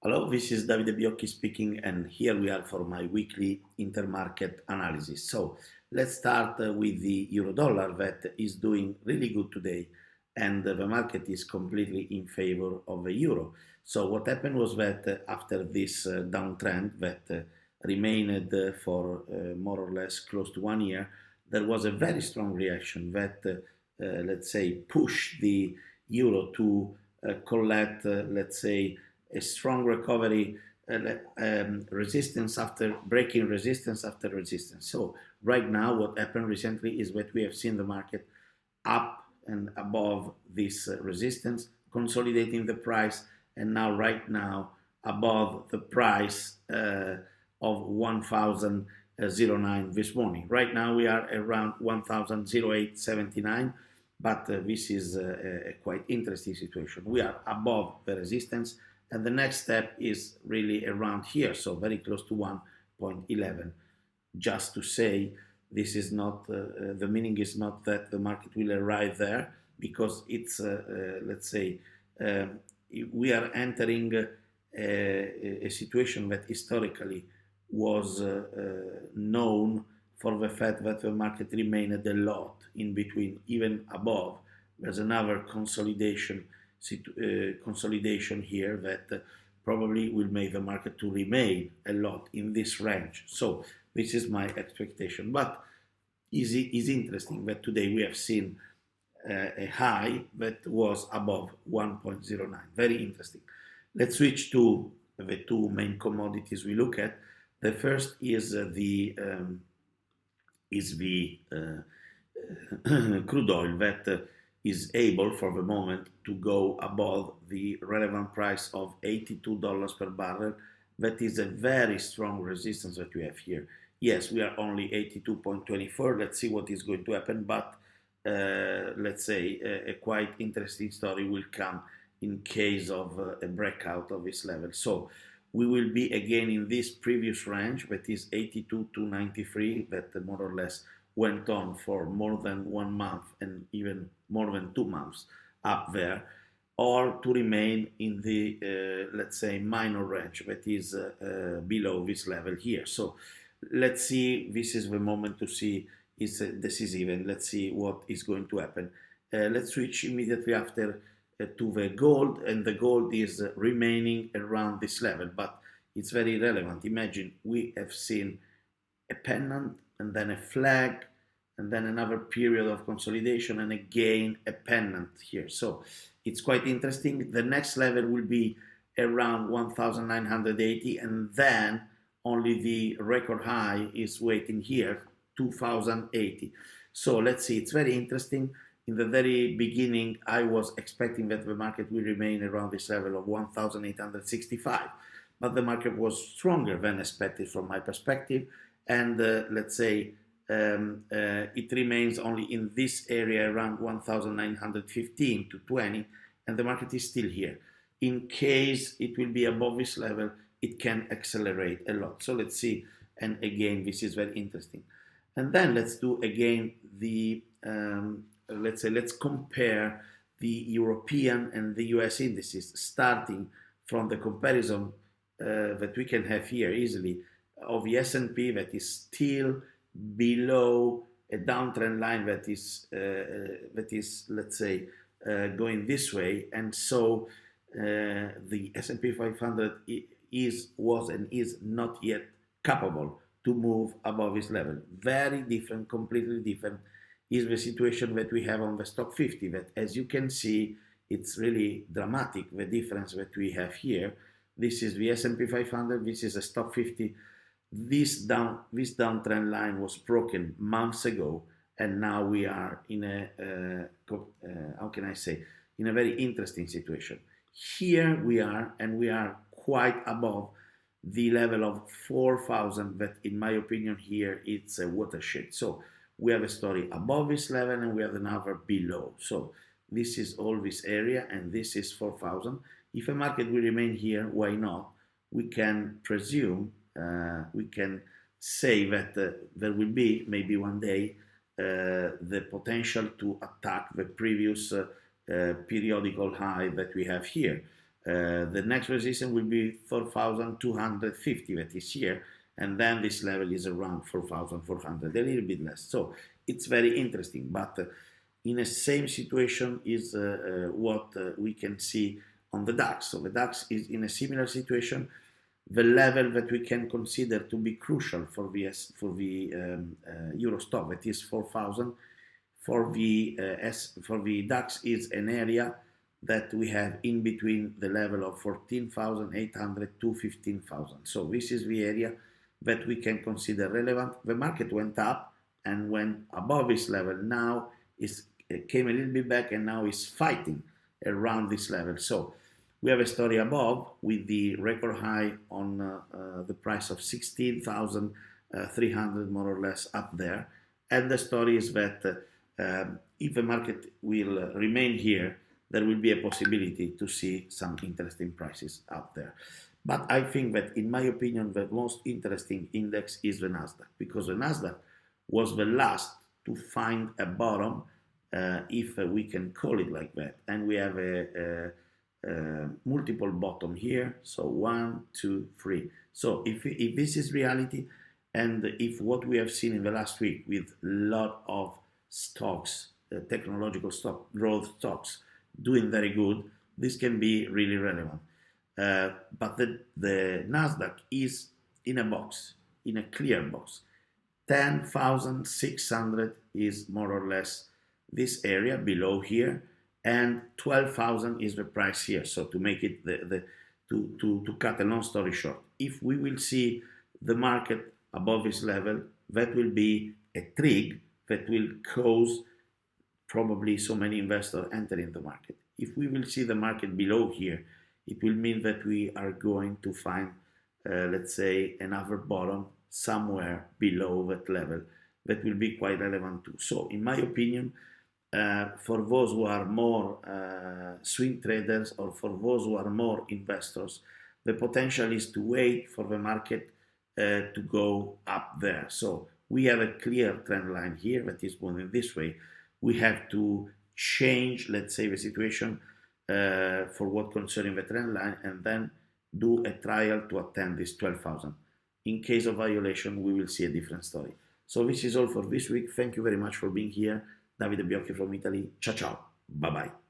Hello, this is Davide Biocchi speaking, and here we are for my weekly intermarket analysis. So let's start with the euro dollar that is doing really good today, and the market is completely in favor of the euro. So what happened was that after this downtrend that remained for more or less close to 1 year, there was a very strong reaction that, let's say, pushed the euro to collect, let's say, a strong recovery, resistance after breaking resistance after resistance. So right now, what happened recently is that we have seen the market up and above this resistance, consolidating the price, and now right now above the price of 1,009 this morning. Right now we are around 1,0879, but this is a quite interesting situation. We are above the resistance, and the next step is really around here, so very close to 1.11. Just to say, this is not the meaning is not that the market will arrive there, because it's let's say we are entering a situation that historically was known for the fact that the market remained a lot in between, even above. There's another consolidation here that probably will make the market to remain a lot in this range. So this is my expectation. But is interesting that today we have seen a high that was above 1.09. Very interesting. Let's switch to the two main commodities we look at. The first is the crude oil that is able for the moment to go above the relevant price of $82 per barrel. That is a very strong resistance that we have here. Yes, we are only 82.24. Let's see what is going to happen, but let's say a quite interesting story will come in case of a breakout of this level. So we will be again in this previous range, that is 82 to 93, that more or less went on for more than 1 month and even more than 2 months up there, or to remain in the, let's say, minor range that is below this level here. So let's see, this is the moment to see, is decisive, and let's see what is going to happen. Let's switch immediately after to the gold, and the gold is remaining around this level, but it's very relevant. Imagine we have seen a pennant and then a flag and then another period of consolidation and again a pennant here. So it's quite interesting. The next level will be around 1,980, and then only the record high is waiting here, 2,080. So let's see, it's very interesting. In the very beginning, I was expecting that the market will remain around this level of 1,865, but the market was stronger than expected from my perspective, and let's say it remains only in this area around 1,915 to 20, and the market is still here. In case it will be above this level, it can accelerate a lot. So let's see, and again, this is very interesting. And then let's do again the let's compare the European and the US indices, starting from the comparison that we can have here easily of the S&P, that is still below a downtrend line that is let's say going this way, and so the S&P 500 was and is not yet capable to move above this level. Very different, completely different is the situation that we have on the stock 50, that as you can see, it's really dramatic, the difference that we have here. This is the S&P 500, this is a stock 50. This downtrend line was broken months ago, and now we are in a, how can I say, in a very interesting situation. Here we are, and we are quite above the level of 4,000, that in my opinion here it's a watershed. So we have a story above this level and we have another below. So this is all this area, and this is 4,000. If a market will remain here, why not? We can presume, we can say that there will be maybe one day the potential to attack the previous periodical high that we have here. The next resistance will be 4,250 that is here, and then this level is around 4,400, a little bit less. So it's very interesting, but in the same situation is what we can see on the DAX. So the DAX is in a similar situation. The level that we can consider to be crucial for the Euro stock, that is 4,000. For the DAX is an area that we have in between the level of 14,800 to 15,000. So this is the area that we can consider relevant. The market went up and went above this level. Now it came a little bit back and now is fighting around this level. So we have a story above with the record high on the price of 16,300 more or less up there. And the story is that if the market will remain here, there will be a possibility to see some interesting prices out there. But I think that, in my opinion, the most interesting index is the Nasdaq, because the Nasdaq was the last to find a bottom, if we can call it like that. And we have a multiple bottom here. So 1, 2, 3. So if this is reality, and if what we have seen in the last week with a lot of stocks, technological stock, growth stocks, doing very good, this can be really relevant. But the Nasdaq is in a box, in a clear box. 10,600 is more or less this area below here, and 12,000 is the price here. So to make it to cut a long story short, if we will see the market above this level, that will be a trig that will cause probably so many investors entering the market. If we will see the market below here, it will mean that we are going to find, let's say, another bottom somewhere below that level that will be quite relevant too. So in my opinion, for those who are more swing traders, or for those who are more investors, the potential is to wait for the market to go up there. So we have a clear trend line here that is moving this way. We have to change, let's say, the situation for what concerning the trend line, and then do a trial to attend this 12,000. In case of violation, we will see a different story. So this is all for this week. Thank you very much for being here. Davide Biocchi from Italy. Ciao, ciao. Bye-bye.